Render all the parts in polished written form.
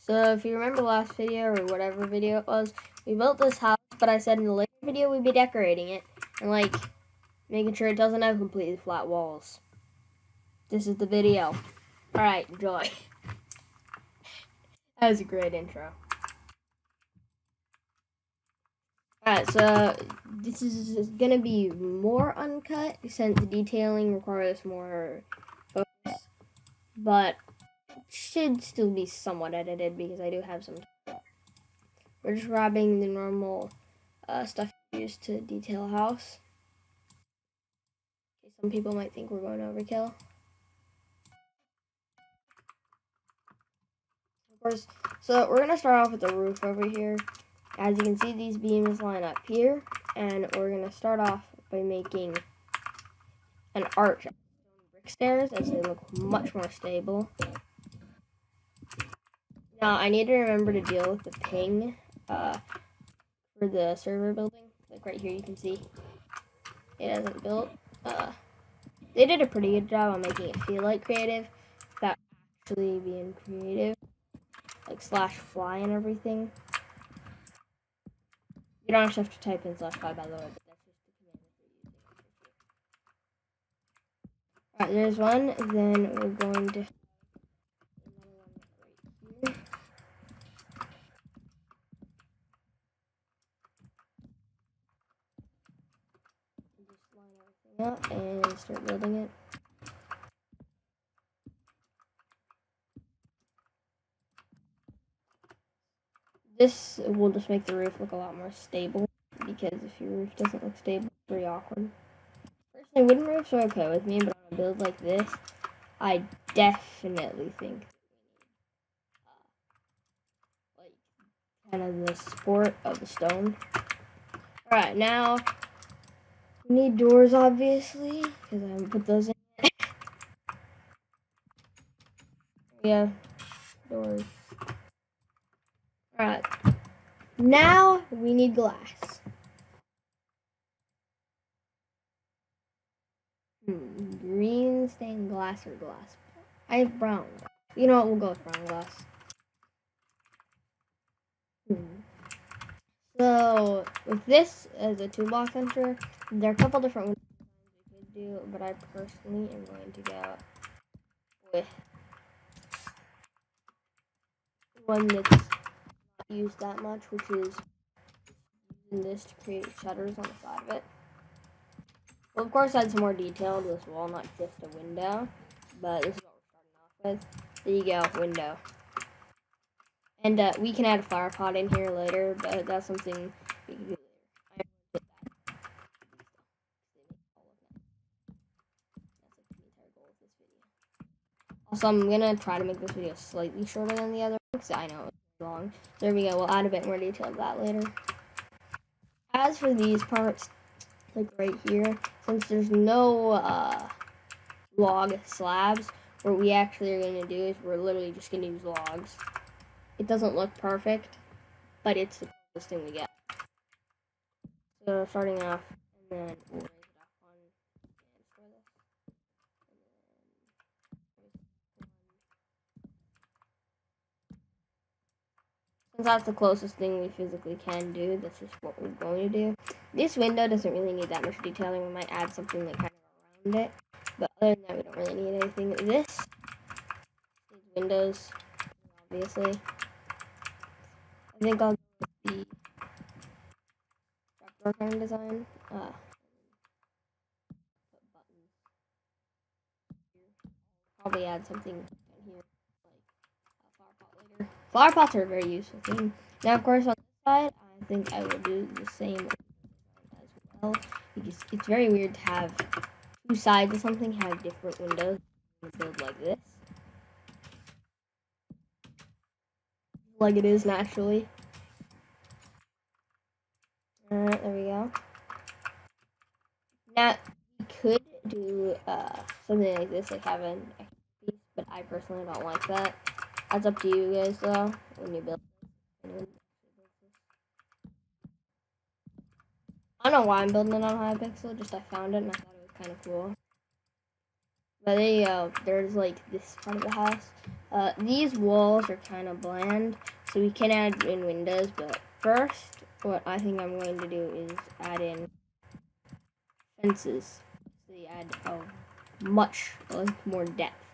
So if you remember the last video or whatever video it was, we built this house, but I said in the later video we'd be decorating it and like making sure it doesn't have completely flat walls. This is the video. Alright, enjoy. That was a great intro. Alright, so this is gonna be more uncut since the detailing requires more focus, but should still be somewhat edited because I do have some. We're just grabbing the normal stuff used to detail a house. Okay, some people might think we're going overkill. Of course, so we're gonna start off with the roof over here. As you can see, these beams line up here, and we're gonna start off by making an arch of brick stairs as they look much more stable. Now, I need to remember to deal with the ping for the server building. Like right here, you can see it hasn't built. They did a pretty good job on making it feel like creative, without actually being creative, like /fly and everything. You don't actually have to type in /fly, by the way, but that's just the command we're using. Alright, there's one. Then we're going to another one right here. Just line everything up and start building it. This will just make the roof look a lot more stable, because if your roof doesn't look stable, it's very awkward. Personally, wooden roofs are okay with me, but on a build like this, I definitely think like kind of the support of the stone. Alright, now we need doors, obviously, because I haven't put those in yet. Yeah, doors. Alright, now we need glass. Green stained glass or glass? I have brown. You know what, we'll go with brown glass. So, with this as a toolbox enter, there are a couple different ones we could do, but I personally am going to go with one that's not used that much, which is using this to create shutters on the side of it. Well, of course, add some more detail to this wall, not just a window, but this is what we're starting off with. There you go, window. And we can add a flower pot in here later, but that's something we can do later. Also, I'm gonna try to make this video slightly shorter than the other one, because I know it's long. There we go, we'll add a bit more detail to that later. As for these parts, like right here, since there's no log slabs, what we actually are gonna do is we're literally just gonna use logs. It doesn't look perfect, but it's the closest thing we get. So starting off, and then we'll raise it up one and store this. Since that's the closest thing we physically can do, this is what we're going to do. This window doesn't really need that much detailing. We might add something like kind of around it, but other than that, we don't really need anything. These windows, obviously. I think I'll go with the trapdoor kind of design. Put buttons here. Probably add something in here, like a flower pot later. Flower pots are a very useful thing. Now, of course, on this side, I think I will do the same as well, because it's very weird to have two sides of something have different windows in a build like this. Like it is naturally. Alright, there we go. Now, we could do something like this, like have an extra piece, but I personally don't like that. That's up to you guys, though, when you build this. I don't know why I'm building it on Hypixel, just I found it and I thought it was kind of cool. But there you go, there's like this part of the house. These walls are kind of bland, so we can add in windows, but first, what I think I'm going to do is add in fences. So you add much more depth.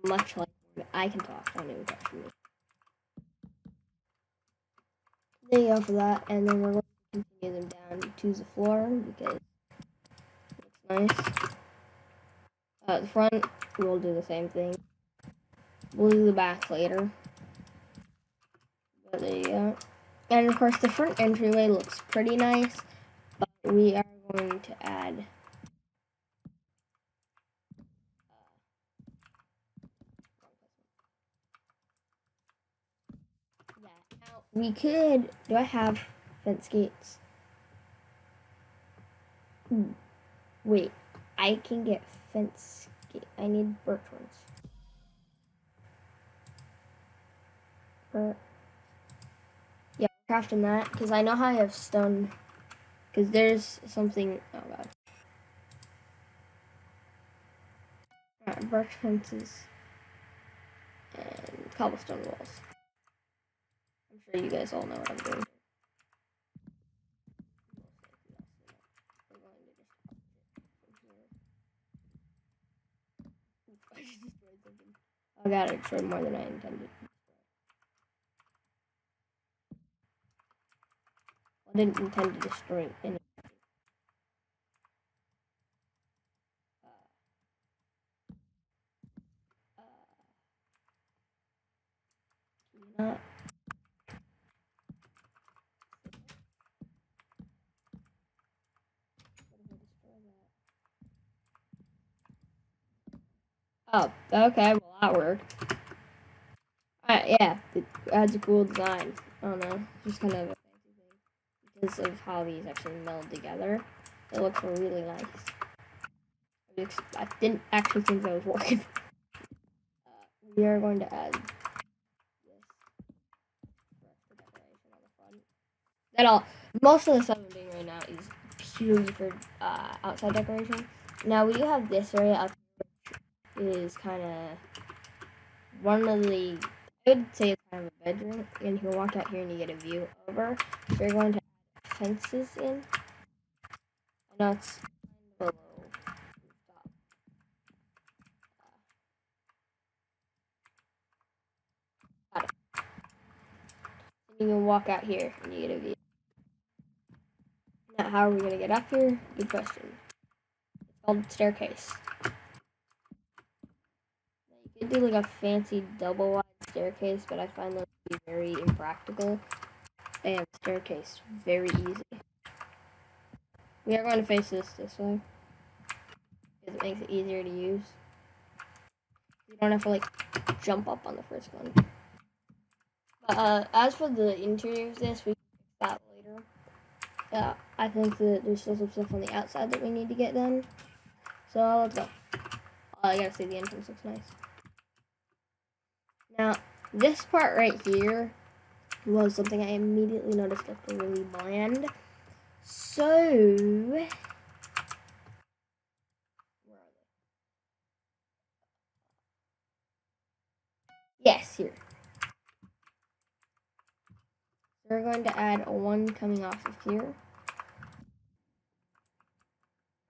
Much like I can talk, don't even talk to me. There you go for that, and then we're going to continue them down to the floor because it looks nice. The front, we'll do the same thing. We'll do the back later. But there you go. And of course, the front entryway looks pretty nice, but we are going to add that. Now, we could. Do I have fence gates? Wait, I can get fence gate. I need birch ones. Yeah, crafting that because I know how I have stone. Because there's something. Oh god. Alright, birch fences and cobblestone walls. I'm sure you guys all know what I'm doing. I just destroyed something. Oh god, I destroyed more than I intended. I didn't intend to destroy any. Not. Oh, okay, well that worked. Yeah, it adds a cool design. I don't know, just kind of a fancy thing because of how these actually meld together. It looks really nice. I didn't actually think that was working. We are going to add this for decoration on the front. That all. Most of the stuff I'm doing right now is purely for outside decoration. Now we do have this area outside, which is kind of one of the. I would say it's kind of a bedroom, and you can walk out here and you get a view over. So you're going to add fences in. I know it's kind of a low rooftop. Got it. And you can walk out here and you get a view. Now, how are we going to get up here? Good question. It's called staircase. Now, you could do like a fancy double wide staircase, but I find those to be very impractical. And staircase, very easy. We are going to face this way because it makes it easier to use. You don't have to like jump up on the first one. But as for the interior of this, we can fix that later. I think that there's still some stuff on the outside that we need to get done. So let's go. I gotta say the entrance looks nice. Now, this part right here was something I immediately noticed looked really bland. So, where are they? Yes, here. We're going to add one coming off of here.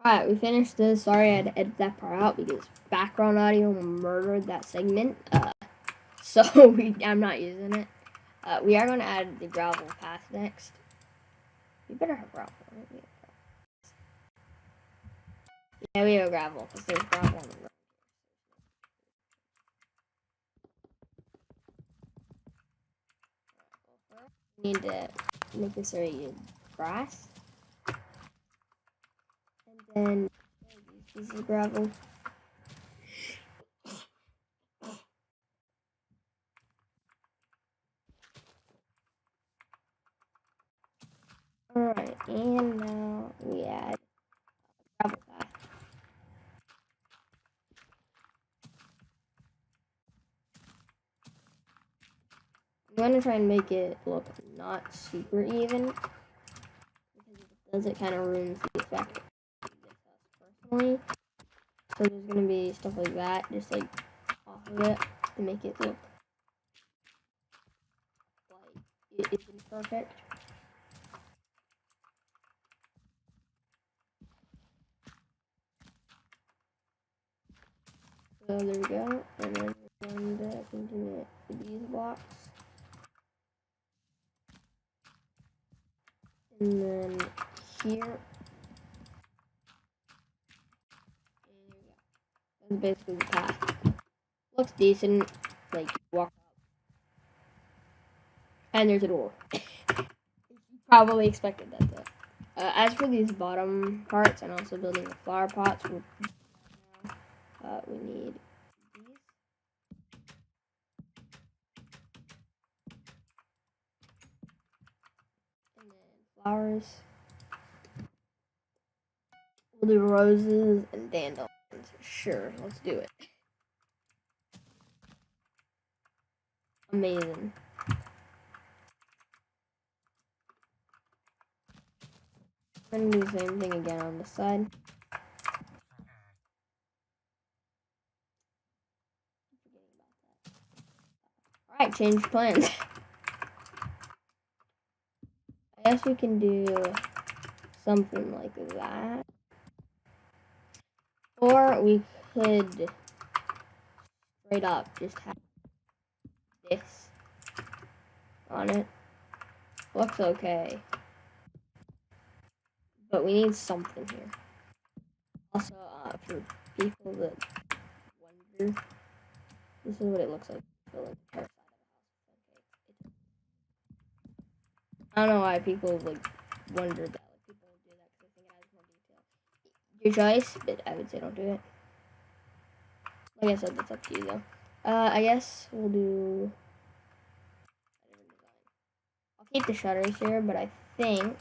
Alright, we finished this. Sorry I had to edit that part out because background audio murdered that segment. So I'm not using it. We are going to add the gravel path next. We better have gravel. Yeah, we have gravel because there's gravel on the road. We need to make this area grass. And then use pieces of gravel. Alright, and now we add gravel path. I'm going to try and make it look not super even. Because if it does, it kind of ruins the effect of this house personally. So there's going to be stuff like that, just like off of it. to make it look like it isn't perfect. So there we go, and then we're going to continue with these blocks. And then here. And there we go. That's basically the path. Looks decent, like walk up. And there's a door. Probably expected that though. As for these bottom parts and also building the flower pots, we need these. And then flowers. We'll do roses and dandelions. Sure, let's do it. Amazing. I'm gonna do the same thing again on this side. Alright, change plans. I guess we can do something like that. Or we could straight up just have this on it. Looks okay. But we need something here. Also, for people that wonder, this is what it looks like. I don't know why people like wonder that. Like people do that because they think it has more detail. Your choice, but I would say don't do it. Like I said, that's up to you though. I guess we'll do a different design. I'll keep the shutters here, but I think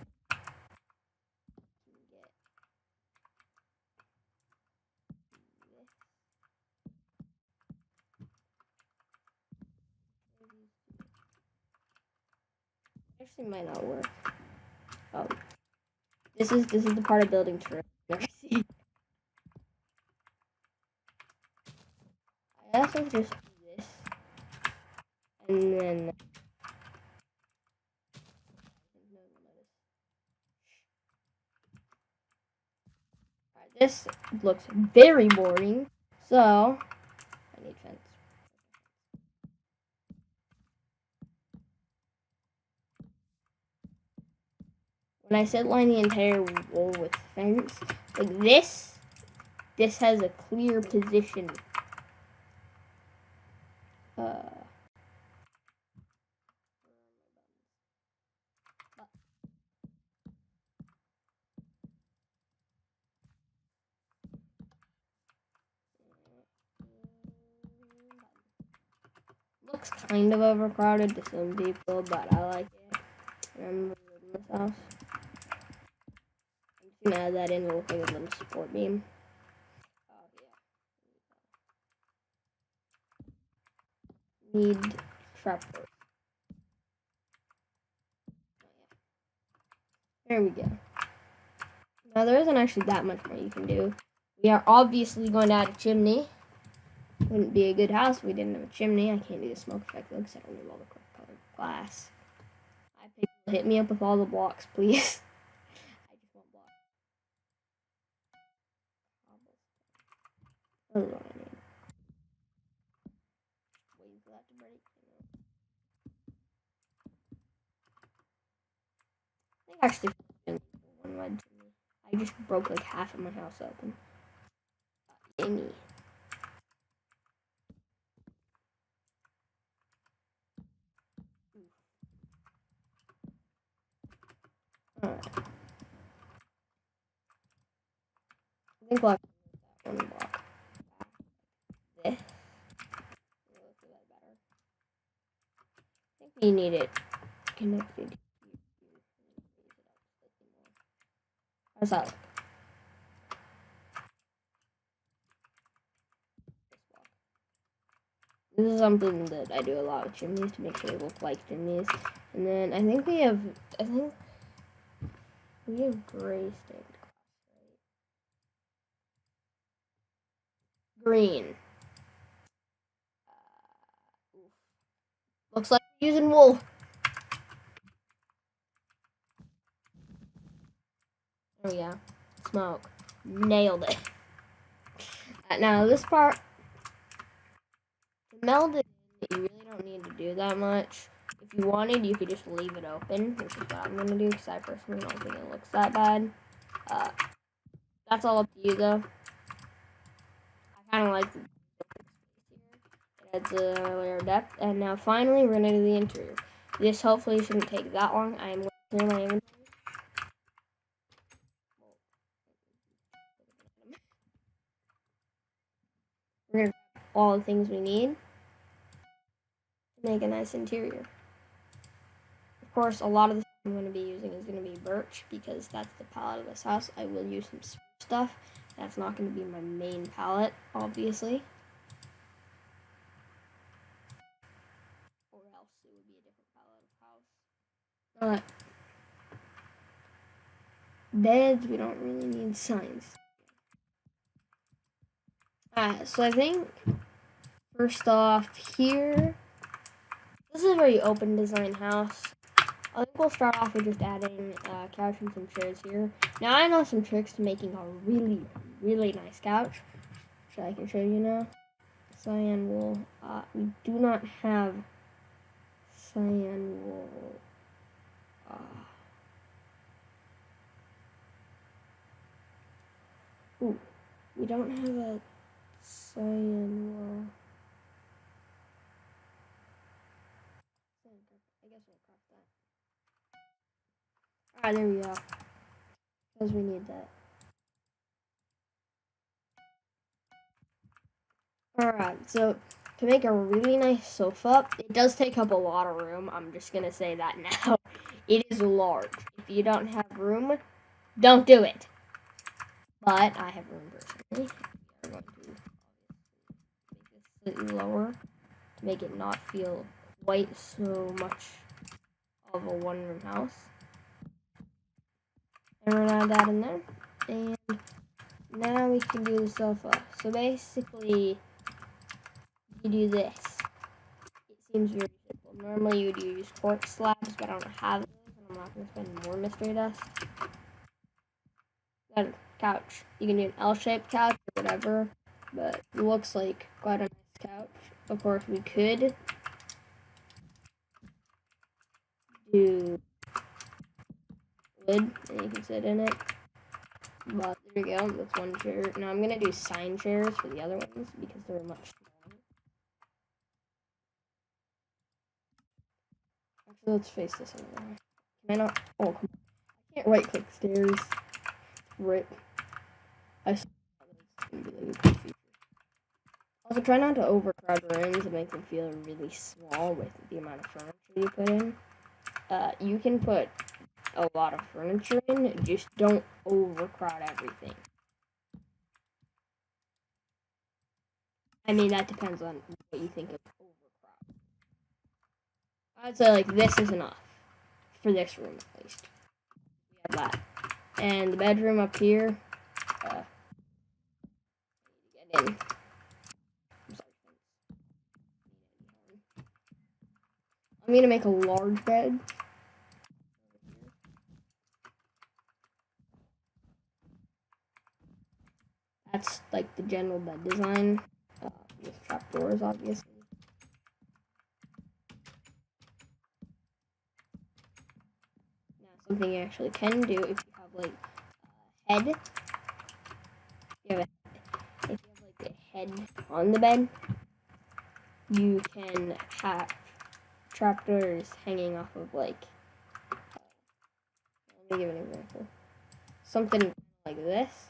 actually might not work. Oh, this is the part of building terrain. Never see. I also just do this, and then this looks very boring, so I need fence. When I said line the entire wall with fence, like this has a clear position. Looks kind of overcrowded to some people, but I like it. I'm living in this house. I'm just gonna add that in to look like a little support beam. Oh yeah. Need trapdoors. There we go. Now there isn't actually that much more you can do. We are obviously going to add a chimney. Wouldn't be a good house if we didn't have a chimney. I can't do the smoke effect though because I don't have all the correct colored glass. I think hit me up with all the blocks, please. I just want blocks. Oh, what I need. Waiting for that to break. I think actually one wide chimney. I just broke like half of my house open. Yay. Alright. I think we'll have to move that one block. This. I think we need it connected. How's that look? This is something that I do a lot with chimneys to make sure they look like chimneys. And then I think we have gray stained glass, right? Green. Looks like we're using wool. Oh yeah, smoke. Nailed it. Now this part, to meld it in, you really don't need to do that much. If you wanted, you could just leave it open, which is what I'm going to do, because I personally don't think it looks that bad. That's all up to you, though. I kind of like the it adds a layer of depth. And now finally, we're going to do the interior. This hopefully shouldn't take that long. I am going to clear my inventory. We're going to grab all the things we need to make a nice interior. Of course, a lot of the stuff I'm going to be using is going to be birch because that's the palette of this house. I will use some stuff. That's not going to be my main palette, obviously. Or else it would be a different palette of house. Beds, we don't really need signs. So I think, first off, here, this is a very open design house. I think we'll start off with just adding couch and some chairs here. Now I know some tricks to making a really, really nice couch, which I can show you now. Cyan wool. We do not have cyan wool. Ooh, we don't have a cyan wool. I guess we'll craft that. Alright, there we go. Because we need that. Alright, so to make a really nice sofa, it does take up a lot of room. I'm just going to say that now. It is large. If you don't have room, don't do it. But I have room personally. We are going to make this slightly lower to make it not feel quite so much of a one-room house. And we're going to add that in there. And now we can do the sofa. So basically, you do this. It seems very simple. Normally you would use quartz slabs, but I don't have those, and I'm not going to spend more mystery dust. Got a couch. You can do an L-shaped couch or whatever, but it looks like quite a nice couch. Of course, we could do wood, and you can sit in it. But there you go, that's one chair. Now I'm going to do sign chairs for the other ones, because they're much smaller. Actually, let's face this over there. Can I not? Oh, come on. I can't right-click stairs. Rip. I saw this would be like a cool feature. Also, try not to overcrowd rooms and make them feel really small with the amount of furniture you put in. You can put a lot of furniture in, just don't overcrowd everything. I mean, that depends on what you think of overcrowd. I'd say, like, this is enough. For this room, at least. We have that. And the bedroom up here, get in. I'm gonna make a large bed. That's like the general bed design, with trapdoors, obviously. Now, something you actually can do if you have like a head. If you have like a head on the bed, you can have trapdoors hanging off of like. Let me give an example. Something like this,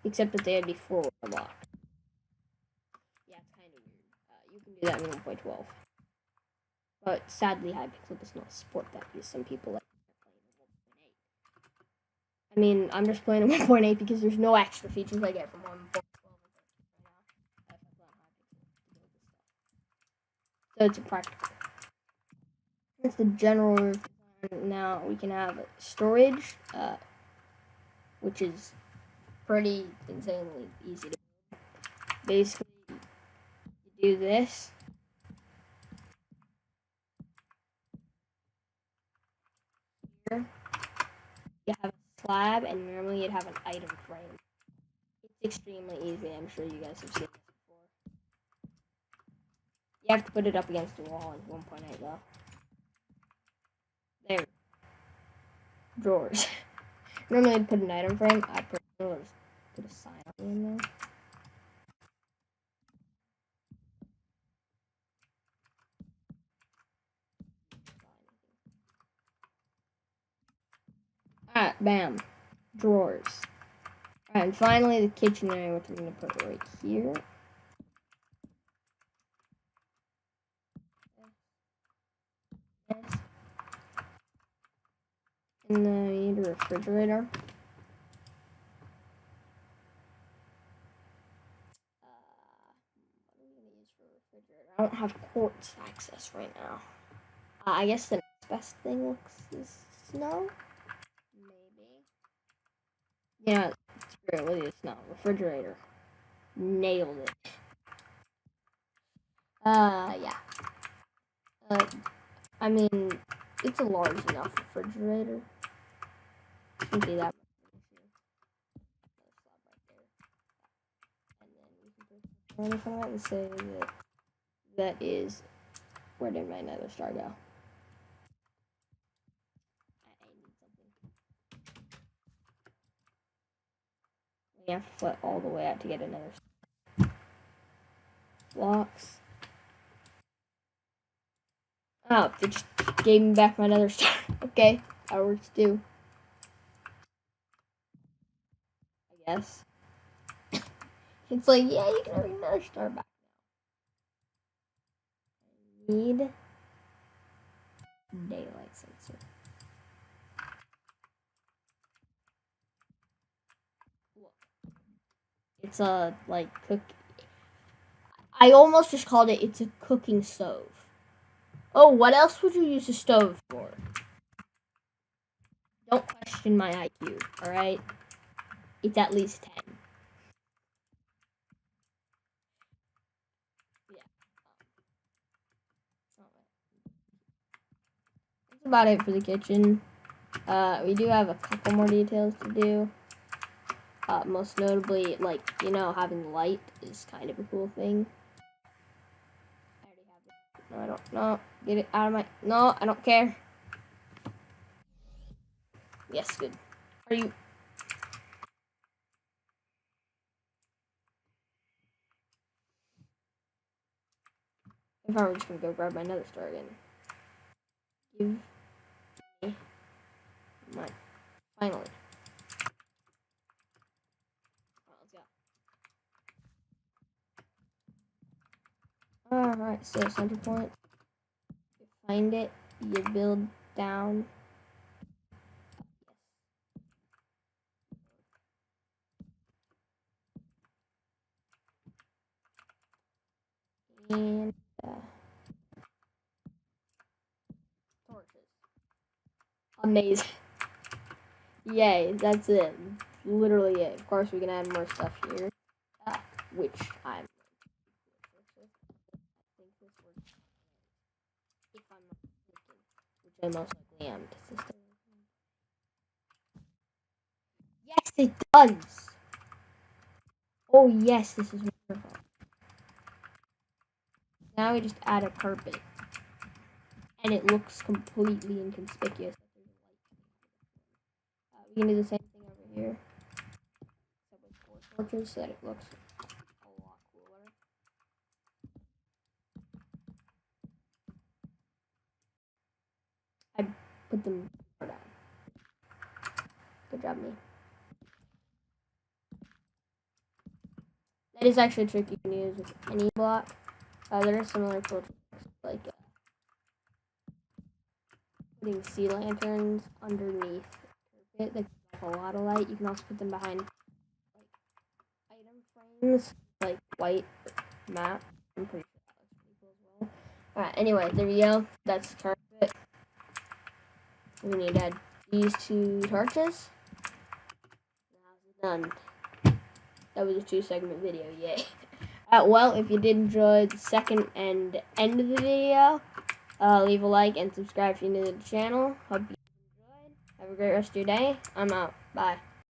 except that they would be forward locked. Yeah, it's kind of weird. You can do that in 1.12. But sadly, Hypixel does not support that because some people like playing 1.8. I mean, I'm just playing 1.8 because there's no extra features I get from 1.12 right now. So it's a practical. That's the general roof design. Now we can have storage, which is pretty insanely easy to do. Basically, you do this. here, you have a slab, and normally you'd have an item frame. It's extremely easy. I'm sure you guys have seen this before. You have to put it up against the wall in 1.8 though. There. Drawers. Normally I'd put an item frame. I personally would put a sign in there. Alright, bam. Drawers. Alright, and finally the kitchen area, which we're gonna put right here. Yes. And then we need a refrigerator. What are we gonna use for a refrigerator? I don't have quartz access right now. I guess the next best thing looks is snow. Maybe. Yeah, screw it, we'll use snow. Refrigerator. Nailed it. Yeah. I mean, it's a large enough refrigerator. Shouldn't be that much of an issue. And then we can put in front of it and say that that is, where did my nether star go? I need something. We have to flip all the way out to get another blocks. Oh, they just gave me back my nether star. Okay, that works too. I guess. It's like, yeah, you can have another star back now. I need daylight sensor. Look. It's a, like, I almost just called it, it's a cooking stove. Oh, what else would you use a stove for? Don't question my IQ, alright? It's at least 10. Yeah. That's about it for the kitchen. We do have a couple more details to do. Most notably, like, you know, having light is kind of a cool thing. I already have it. No, I don't. No, get it out of my. No, I don't care. Yes, good. Are you? If I were just gonna go grab my nether star again. Give me my. Finally. Alright, so center point. You find it, you build down. And torches. Amazing. Yay, that's it. Literally it. Of course, we can add more stuff here, which I'm. If I'm not mistaken, which I most likely am. Yes, it does. Oh yes, this is wonderful. Now we just add a carpet, and it looks completely inconspicuous. We can do the same thing over here, except with 4 torches, so that it looks a lot cooler. I put them down. Good job, me. That is actually a trick you can use with any block. There are similar tricks, like putting sea lanterns underneath it that give a lot of light. You can also put them behind like item frames, like white map. I'm pretty sure that looks pretty cool as well. Alright, anyway, there we go. That's the carpet. We need to add these 2 torches. Done. That was a 2-segment video, yay. Well, if you did enjoy the second and end of the video, leave a like and subscribe if you're new to the channel. Hope you enjoyed. Have a great rest of your day. I'm out. Bye.